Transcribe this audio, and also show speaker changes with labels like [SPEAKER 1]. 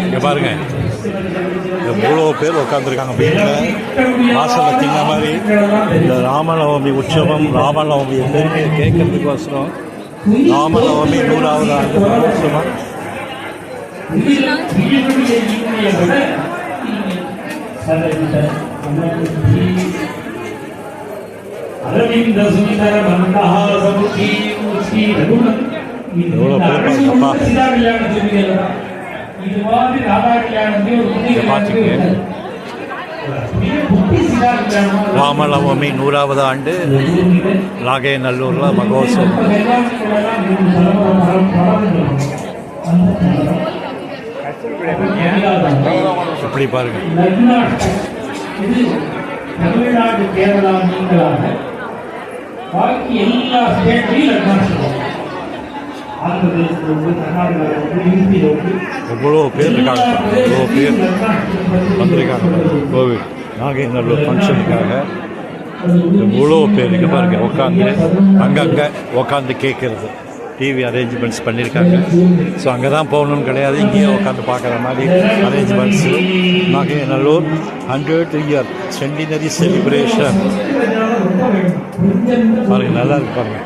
[SPEAKER 1] இங்கே பாருங்க, எவ்வளோ பேர் உட்காந்துருக்காங்க வீட்டில் வாசலில் தின்ன மாதிரி. இந்த ராமநவமி உற்சவம், ராமநவமி பெருமையை கேட்கறதுக்கோசரம் ராமநவமி 100வது ஆண்டு மகோத்சவம். எவ்வளோ பேர் பாருங்கப்பா. பார்த்துக்க, ராமநவமி 100வது ஆண்டு நாகைநல்லூரில் மகோத்சவம். இப்படி பாருங்க,
[SPEAKER 2] தமிழ்நாடு, கேரளா நீங்களாக பாக்கி எல்லா ஸ்டேட்லையும்
[SPEAKER 1] எவ்வளோ பேர் இருக்காங்க, எவ்வளோ பேர் வந்திருக்காங்க கோவில் நாகைநல்லூர் ஃபங்க்ஷனுக்காக. எவ்வளோ பேர் இங்கே பாருங்க உட்காந்து அங்கங்கே உட்காந்து கேட்குறது. டிவி அரேஞ்ச்மெண்ட்ஸ் பண்ணியிருக்காங்க. ஸோ அங்கே தான் போகணுன்னு கிடையாது, இங்கேயே உட்காந்து பார்க்குற மாதிரி arrangements. Nagainallur 100th year centenary celebration பாருங்கள், நல்லா இருக்கு பாருங்கள்.